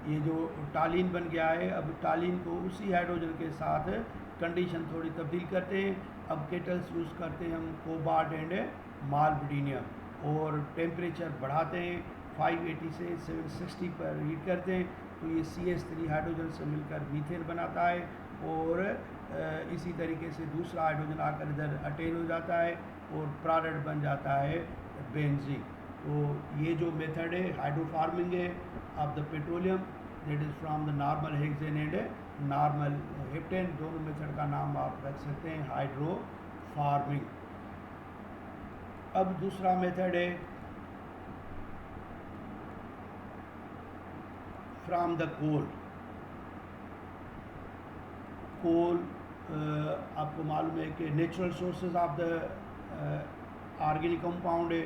ये जो टालिन बन गया है, अब टालिन को उसी हाइड्रोजन के साथ कंडीशन थोड़ी तब्दील करते हैं। अब केटल्स यूज़ करते हैं हम कोबाल्ट एंड मालबेडिनियम और टेम्परेचर बढ़ाते हैं 580 से 760 पर हीट करते हैं, तो ये CH3 हाइड्रोजन से मिलकर मीथेन बनाता है और इसी तरीके से दूसरा हाइड्रोजन आकर इधर अटेन हो जाता है और प्रोडक्ट बन जाता है बेंजीन। तो ये जो मेथड है हाइड्रो फार्मिंग है of the petroleum, that is from the normal hexane and normal heptane, दोनों मेथड का नाम आप रख सकते हैं हाइड्रो फार्मिंग। अब दूसरा मेथड है फ्रॉम द कोल। कोल आपको मालूम है कि natural sources of the organic compound है,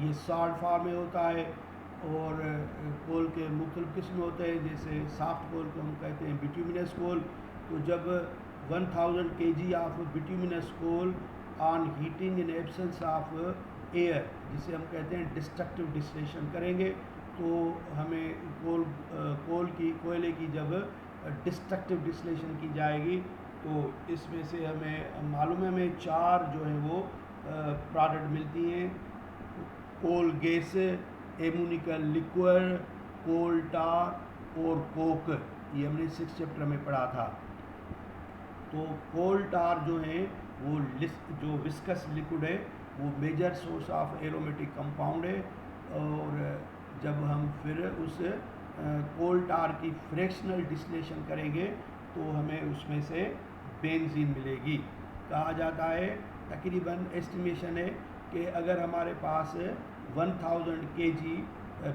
ये सॉल्ट फॉर्म में होता है और कोल के मुख्तलिफ किस्म होते हैं, जैसे सॉफ्ट कोल को हम कहते हैं बिट्यूमिनस कोल। तो जब 1000 kg of bituminous coal on heating in absence of air, जिसे हम कहते हैं डिस्ट्रक्टिव डिस्टिलेशन करेंगे, तो हमें कोयले की जब डिस्ट्रक्टिव डिस्टिलेशन की जाएगी तो इसमें से हमें मालूम है हमें 4 जो है वो प्रोडक्ट मिलती हैं, कोल गैस, एमोनिकल लिक्विड, कोल टार और कोक। ये हमने 6 चैप्टर में पढ़ा था। तो कोल टार जो है वो जो विस्कस लिक्विड है वो major source of aromatic compound है, और जब हम फिर उस कोल टार की फ्रैक्शनल डिस्टिलेशन करेंगे तो हमें उसमें से बेंजीन मिलेगी। कहा जाता है, तकरीबन एस्टिमेशन है कि अगर हमारे पास 1000 kg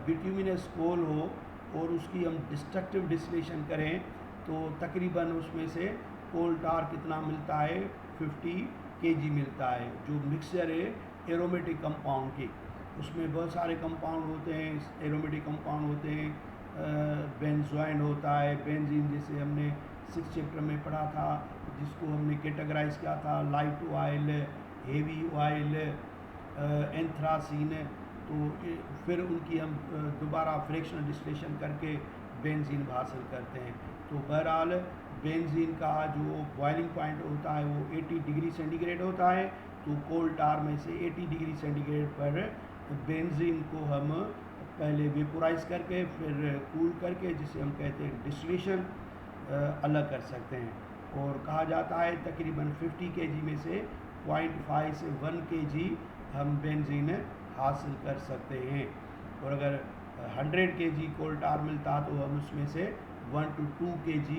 बिट्यूमिनस कोल हो और उसकी हम डिस्ट्रक्टिव डिस्टिलेशन करें तो तकरीबन उसमें से कोल टार कितना मिलता है, 50 kg मिलता है, जो मिक्सचर है एरोमेटिक कंपाउंड की। उसमें बहुत सारे कंपाउंड होते हैं, एरोमेटिक कंपाउंड होते हैं, बेंजोइन होता है, बेंजीन जैसे हमने 6 चैप्टर में पढ़ा था, जिसको हमने कैटेगराइज किया था light oil, heavy oil, anthracene. तो फिर उनकी हम दोबारा फ्रैक्शनल डिस्टिलेशन करके बेंजीन हासिल करते हैं। तो बहरहाल बेंजीन का जो बॉइलिंग पॉइंट होता है वो 80 डिग्री सेंटीग्रेड होता है, तो कोल टार में से 80 डिग्री सेंटीग्रेड पर बेंजीन को हम पहले वेपोराइज करके फिर कूल करके, जिसे हम कहते हैं डिस्टिलेशन, अलग कर सकते हैं। और कहा जाता है तकरीबन 50 kg में से 0.5 से 1 kg हम बेंजीन हासिल कर सकते हैं, और अगर 100 kg कोल टार मिलता तो हम उसमें से 1 to 2 kg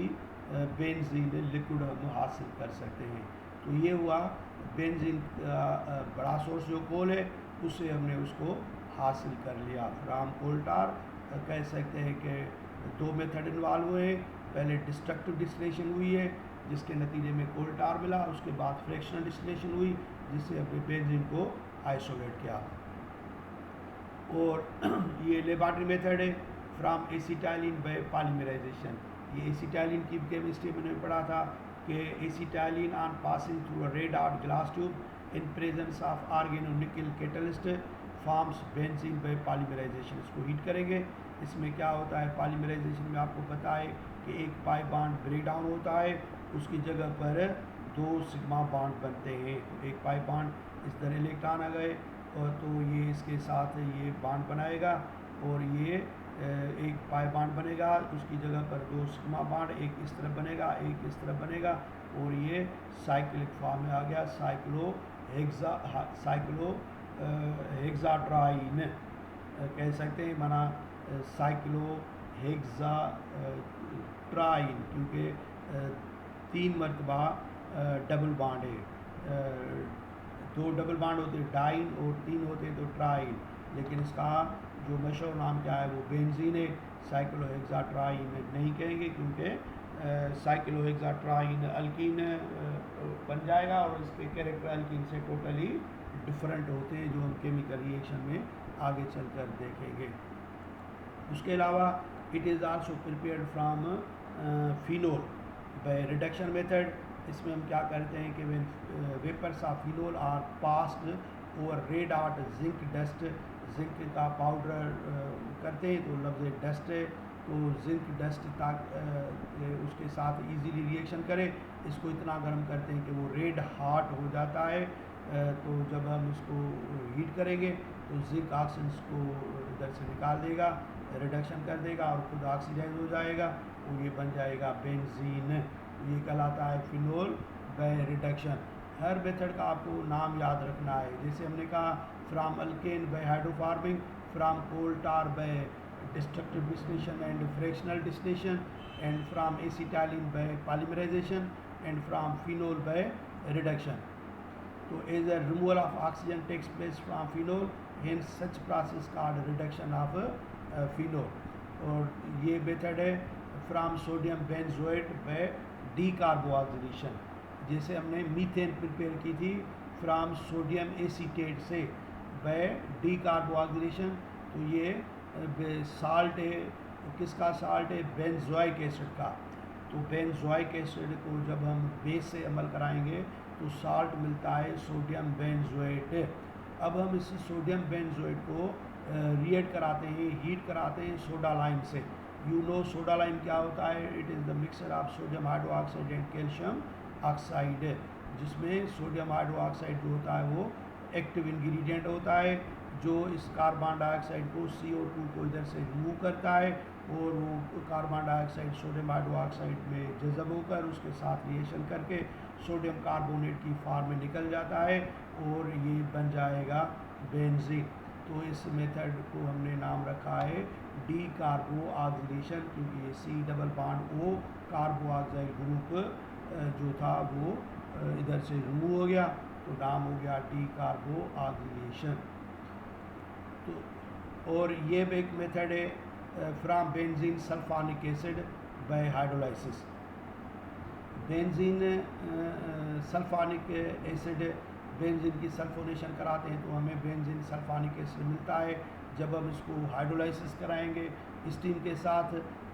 बेंजीन लिक्विड हम हासिल कर सकते हैं। तो ये हुआ बेंजीन बड़ा सोर्स जो कोल है उससे हमने उसको हासिल कर लिया फ्राम कोल टार। कह सकते हैं कि 2 मेथड इन्वॉल्व हुए हैं, पहले डिस्ट्रक्टिव डिस्टिलेशन हुई है जिसके नतीजे में कोल टार मिला, उसके बाद फ्रैक्शनल डिस्टिलेशन हुई जिससे हमने बेंजीन को आइसोलेट किया। और ये लेबॉरेटरी मेथड है फ्रॉम एसिटाइलिन बाय पॉलीमराइजेशन। ये एसिटाइलिन की केमिस्ट्री में मैंने पढ़ा था कि acetylene on passing through a red hot glass tube in presence of organonickel catalyst forms benzene by polymerisation. इसको हीट करेंगे, इसमें क्या होता है पॉलीमराइजेशन में आपको पता है कि एक पाई बॉन्ड ब्रेक डाउन होता है, उसकी जगह पर 2 सिग्मा बॉन्ड बनते हैं। तो एक पाई बॉन्ड इस तरह इलेक्ट्रॉन आ गए और तो ये इसके साथ ये बॉन्ड बनाएगा और ये एक पाई बॉन्ड बनेगा, उसकी जगह पर 2 सिग्मा बॉन्ड, एक इस तरफ बनेगा एक इस तरफ बनेगा, और ये साइक्लिक फॉर्म में आ गया साइक्लो हेक्साट्राइन कह सकते हैं, माना साइक्लो हेक्सा ट्राइन, क्योंकि 3 मरतबा डबल बॉन्ड है, 2 डबल बॉन्ड होते हैं डाइन और 3 होते हैं तो ट्राइन, लेकिन इसका जो मशहूर नाम क्या है वो बेंजीन है। साइक्लोहेक्साट्राइन नहीं कहेंगे क्योंकि साइक्लोहेक्साट्राइन अल्कीन बन जाएगा और इसके कैरेक्टर अल्कीन से टोटली डिफरेंट होते हैं, जो हम केमिकल रिएक्शन में आगे चलकर देखेंगे। उसके अलावा it is also prepared from phenol by reduction method. इसमें हम क्या करते हैं कि vapours of phenol are passed over red hot zinc dust, zinc का पाउडर करते हैं तो लफ्ज़ डस्ट तो जिंक डस्ट उसके साथ इजीली रिएक्शन करे। इसको इतना गर्म करते हैं कि वो रेड हॉट हो जाता है। तो जब हम इसको हीट करेंगे तो जिंक ऑक्सीजन को इधर से निकाल देगा, रिडक्शन कर देगा और खुद ऑक्सीडाइज हो जाएगा और ये बन जाएगा बेंजीन। ये कहलाता है फिनोल बाय रिडक्शन। हर मेथड का आपको नाम याद रखना है। जैसे हमने कहा from alkane by hydroforming, from coal tar by destructive distillation and fractional distillation, and from acetylene by polymerization, and from phenol by reduction. So as a removal of oxygen takes place from phenol, hence such process called reduction of phenol. और ये method है from sodium benzoate by decarboxylation. जैसे हमने methane prepare की थी from sodium acetate से by decarboxylation. तो ये साल्ट है, किसका साल्ट है? बेंजोइक एसिड का। तो बेंजोइक एसिड को जब हम बेस से अमल कराएंगे तो साल्ट मिलता है सोडियम बेंजोएट। अब हम इस सोडियम बेंजोएट को रिएक्ट कराते हैं, हीट कराते हैं सोडा लाइम से। यू नो सोडा लाइम क्या होता है? It is the mixture of sodium hydroxide and calcium oxide, जिसमें सोडियम हाइड्रोक्साइड जो होता है वो एक्टिव इंग्रेडिएंट होता है जो इस कार्बन डाइऑक्साइड को CO2 को इधर से रिमूव करता है और वो कार्बन डाइऑक्साइड सोडियम हाइड्रोक्साइड में जज़ब होकर उसके साथ रिएक्शन करके सोडियम कार्बोनेट की फॉर्म में निकल जाता है और ये बन जाएगा बेंजीन। तो इस मेथड को हमने नाम रखा है डीकार्बोक्सिलेशन, क्योंकि ये C double bond O carboxide group जो था वो इधर से रिमूव हो गया, तो नाम हो गया डीकार्बोक्सिलेशन। तो और ये भी एक मेथड है from benzene sulphonic acid by hydrolysis. Benzene sulphonic acid, benzene की सल्फोनेशन कराते हैं तो हमें बेंजीन सल्फोनिक एसिड मिलता है। जब हम इसको हाइड्रोलाइसिस कराएंगे स्टीम के साथ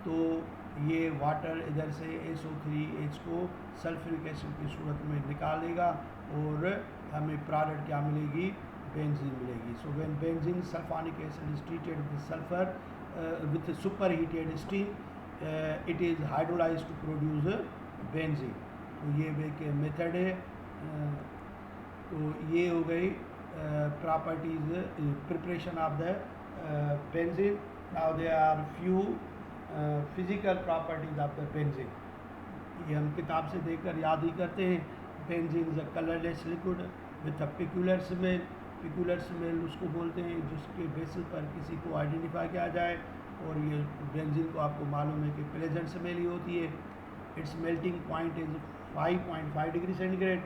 तो ये वाटर इधर से SO3H को सल्फ्यूरिक एसिड की सूरत में निकाल देगा और हमें प्रोडक्ट क्या मिलेगी? बेंजीन मिलेगी। So when benzene sulphonic acid is treated with sulphur with superheated steam, it is hydrolyzed to produce benzene. तो ये एक मेथड है। तो ये हो गई properties preparation of the benzene. Now there are few physical properties of the benzene. ये हम किताब से देखकर याद ही करते हैं। Benzene is a colourless liquid with a peculiar smell. Peculiar smell उसको बोलते हैं जिसके बेसिस पर किसी को आइडेंटिफाई किया जाए, और ये बेंजीन को आपको मालूम है कि प्लेजेंट स्मेल ही होती है। It's melting point is 5.5 degree centigrade,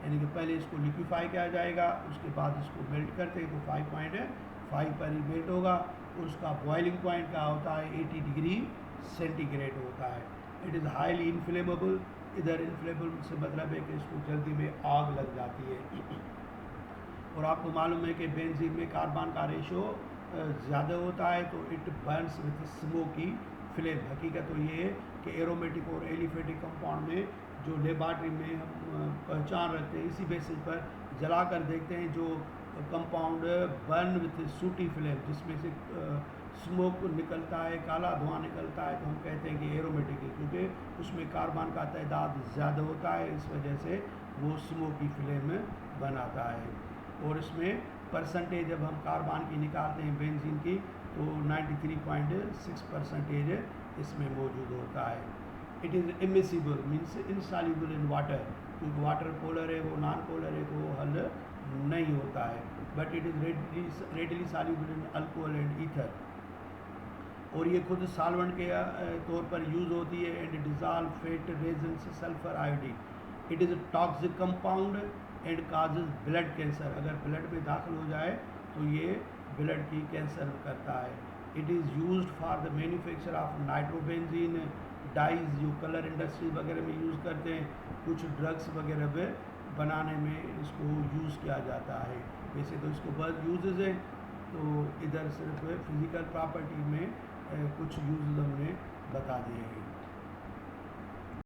यानी कि पहले इसको लिक्विफाई किया जाएगा, उसके बाद इसको मेल्ट करते हैं तो 5.5 पर ही मेल्ट होगा। और उसका बॉइलिंग पॉइंट क्या होता है? 80 डिग्री सेंटीग्रेड होता है। It is highly inflammable. इधर इनफ्लेमेबल से मतलब है कि इसको जल्दी में आग लग जाती है। और आपको मालूम है कि बेंजीन में कार्बन का रेशो ज़्यादा होता है तो it Burns with smoky flame. हकीकत तो ये है कि एरोमेटिक और एलिफेटिक कंपाउंड में जो लेबॉर्ट्री में हम पहचान रखते हैं, इसी बेसिस पर जलाकर देखते हैं जो कंपाउंड बर्न विथ सूटी फ्लेम, जिसमें से स्मोक निकलता है, काला धुआं निकलता है, तो हम कहते हैं कि एरोमेटिक है, क्योंकि उसमें कार्बन का तादाद ज़्यादा होता है, इस वजह से वो स्मोकी फ्लेम बनाता है। और इसमें परसेंटेज जब हम कार्बन की निकालते हैं बेंजीन की तो 93.6% इसमें मौजूद होता है। It is immiscible means insoluble in water, क्योंकि वाटर पोलर है, वो नॉन पोलर है तो वो हल नहीं होता है। But it is readily soluble in alcohol and ether, और ये खुद सॉल्वेंट के तौर पर यूज़ होती है। And dissolve fat resins sulphur iodine. It is toxic compound and causes blood cancer. अगर ब्लड में दाखिल हो जाए तो ये ब्लड की कैंसर करता है। It is used for the manufacture of nitrobenzene dyes, जो कलर इंडस्ट्री वगैरह में यूज़ करते हैं, कुछ ड्रग्स वगैरह में बनाने में इसको यूज़ किया जाता है। वैसे तो इसको बहुत यूजेस हैं, तो इधर सिर्फ फिज़िकल प्रॉपर्टी में कुछ यूज हमने बता दिए हैं।